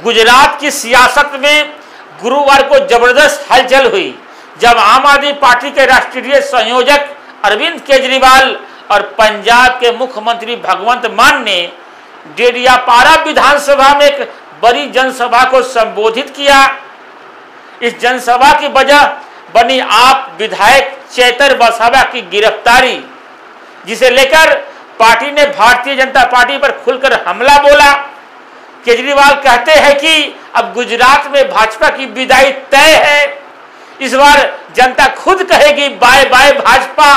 गुजरात की सियासत में गुरुवार को जबरदस्त हलचल हुई जब आम आदमी पार्टी के राष्ट्रीय संयोजक अरविंद केजरीवाल और पंजाब के मुख्यमंत्री भगवंत मान ने डेडियापाड़ा विधानसभा में एक बड़ी जनसभा को संबोधित किया। इस जनसभा की वजह बनी आप विधायक चेतर वसावा की गिरफ्तारी, जिसे लेकर पार्टी ने भारतीय जनता पार्टी पर खुलकर हमला बोला। केजरीवाल कहते हैं कि अब गुजरात में भाजपा की विदाई तय है, इस बार जनता खुद कहेगी बाय बाय भाजपा।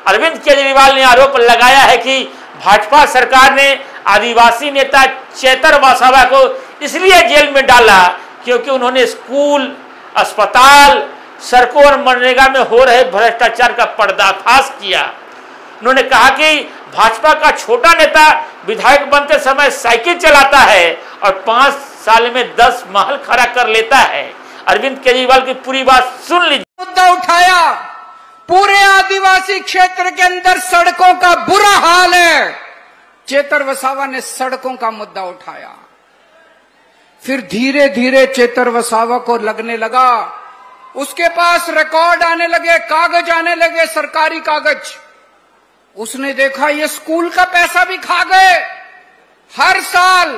अरविंद केजरीवाल ने आरोप लगाया है कि भाजपा सरकार ने आदिवासी नेता चेतर वसावा को इसलिए जेल में डाला क्योंकि उन्होंने स्कूल, अस्पताल, सड़कों और मनरेगा में हो रहे भ्रष्टाचार का पर्दाफाश किया। उन्होंने कहा कि भाजपा का छोटा नेता विधायक बनते समय साइकिल चलाता है और 5 साल में 10 महल खड़ा कर लेता है। अरविंद केजरीवाल की पूरी बात सुन लीजिए। मुद्दा उठाया, पूरे आदिवासी क्षेत्र के अंदर सड़कों का बुरा हाल है। चेतर वसावा ने सड़कों का मुद्दा उठाया। फिर धीरे धीरे चेतर वसावा को लगने लगा, उसके पास रिकॉर्ड आने लगे, कागज आने लगे, सरकारी कागज। उसने देखा ये स्कूल का पैसा भी खा गए। हर साल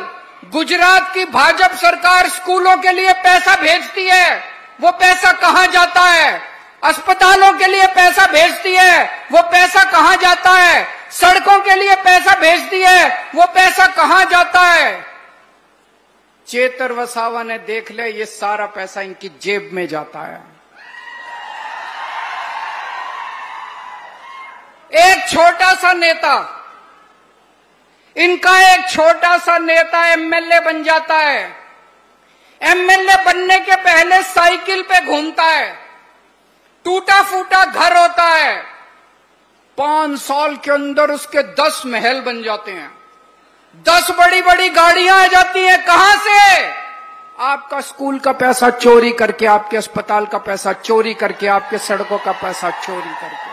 गुजरात की भाजपा सरकार स्कूलों के लिए पैसा भेजती है, वो पैसा कहां जाता है? अस्पतालों के लिए पैसा भेजती है, वो पैसा कहां जाता है? सड़कों के लिए पैसा भेजती है, वो पैसा कहां जाता है? चेतर वसावा ने देख लिया ये सारा पैसा इनकी जेब में जाता है। एक छोटा सा नेता, इनका एक छोटा सा नेता एमएलए बन जाता है। एमएलए बनने के पहले साइकिल पे घूमता है, टूटा फूटा घर होता है। 5 साल के अंदर उसके 10 महल बन जाते हैं, 10 बड़ी बड़ी गाड़ियां आ जाती हैं। कहां से? आपका स्कूल का पैसा चोरी करके, आपके अस्पताल का पैसा चोरी करके, आपके सड़कों का पैसा चोरी करके।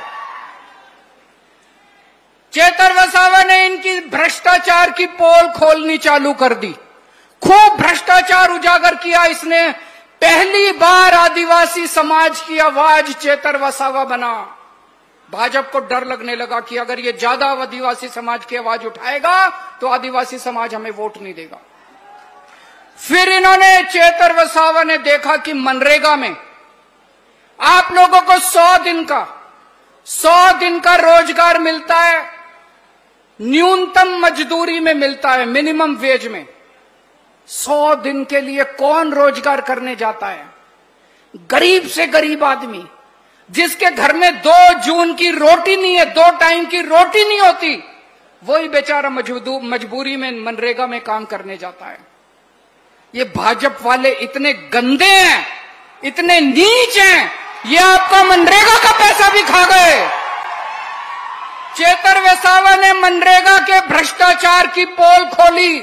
चेतर वसावा ने इनकी भ्रष्टाचार की पोल खोलनी चालू कर दी, खूब भ्रष्टाचार उजागर किया इसने। पहली बार आदिवासी समाज की आवाज चेतर वसावा बना। भाजपा को डर लगने लगा कि अगर ये ज्यादा आदिवासी समाज की आवाज उठाएगा तो आदिवासी समाज हमें वोट नहीं देगा। फिर इन्होंने, चेतर वसावा ने देखा कि मनरेगा में आप लोगों को 100 दिन का रोजगार मिलता है, न्यूनतम मजदूरी में मिलता है, मिनिमम वेज में। 100 दिन के लिए कौन रोजगार करने जाता है? गरीब से गरीब आदमी, जिसके घर में 2 जून की रोटी नहीं है, 2 टाइम की रोटी नहीं होती, वही बेचारा मजबूरी में मनरेगा में काम करने जाता है। ये भाजपा वाले इतने गंदे हैं, इतने नीच हैं, ये आपका मनरेगा का पैसा भी खा गए। चेतर वसावा ने मनरेगा के भ्रष्टाचार की पोल खोली।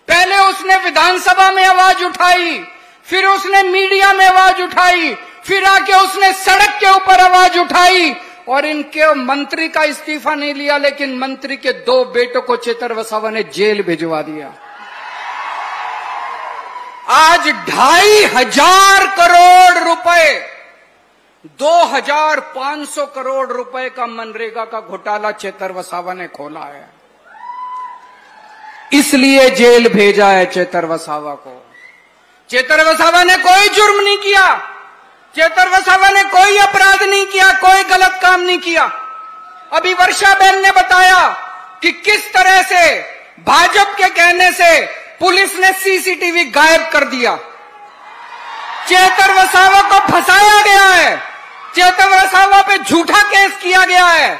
पहले उसने विधानसभा में आवाज उठाई, फिर उसने मीडिया में आवाज उठाई, फिर आके उसने सड़क के ऊपर आवाज उठाई। और इनके मंत्री का इस्तीफा नहीं लिया, लेकिन मंत्री के 2 बेटों को चेतर वसावा ने जेल भिजवा दिया। आज 2,500 करोड़ रुपए, 2,500 करोड़ रुपए का मनरेगा का घोटाला चेतर वसावा ने खोला है, इसलिए जेल भेजा है चेतर वसावा को। चेतर वसावा ने कोई जुर्म नहीं किया, चेतर वसावा ने कोई अपराध नहीं किया, कोई गलत काम नहीं किया। अभी वर्षा बहन ने बताया कि किस तरह से भाजपा के कहने से पुलिस ने सीसीटीवी गायब कर दिया। चेतर वसावा को फंसाया गया है, चेतर वसावा पे झूठा केस किया गया है।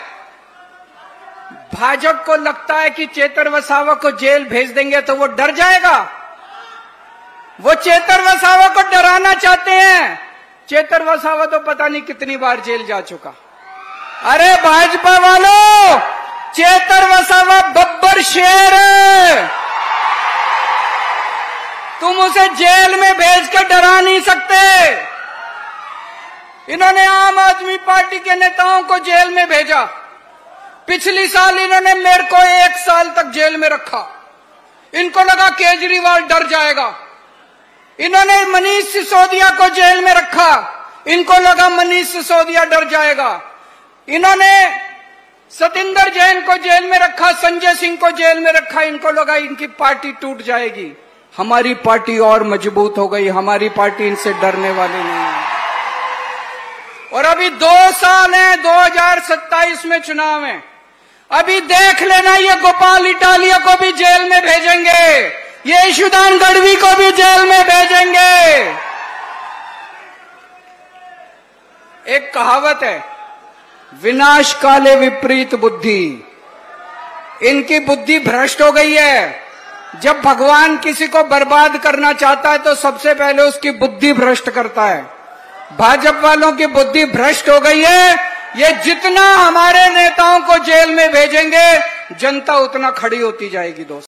भाजपा को लगता है कि चेतर वसावा को जेल भेज देंगे तो वो डर जाएगा, वो चेतर वसावा को डराना चाहते हैं। चेतर वसावा तो पता नहीं कितनी बार जेल जा चुका। अरे भाजपा वालों, चेतर वसावा बब्बर शेर है, तुम उसे जेल में भेज के डरा नहीं सकते। इन्होंने आम आदमी पार्टी के नेताओं को जेल में भेजा। पिछली साल इन्होंने मेरे को 1 साल तक जेल में रखा। इनको लगा केजरीवाल डर जाएगा। इन्होंने मनीष सिसोदिया को जेल में रखा, इनको लगा मनीष सिसोदिया डर जाएगा। इन्होंने सतिंदर जैन को जेल में रखा, संजय सिंह को जेल में रखा, इनको लगा इनकी पार्टी टूट जाएगी। हमारी पार्टी और मजबूत हो गई, हमारी पार्टी इनसे डरने वाली नहीं है। और अभी 2 साल हैं, 2027 में चुनाव है। अभी देख लेना, ये गोपाल इटालिया को भी जेल में भेजेंगे, ये ईशुदान गढ़वी को भी जेल में भेजेंगे। एक कहावत है, विनाश काले विपरीत बुद्धि। इनकी बुद्धि भ्रष्ट हो गई है। जब भगवान किसी को बर्बाद करना चाहता है तो सबसे पहले उसकी बुद्धि भ्रष्ट करता है। भाजपा वालों की बुद्धि भ्रष्ट हो गई है। ये जितना हमारे नेताओं को जेल में भेजेंगे, जनता उतना खड़ी होती जाएगी दोस्त।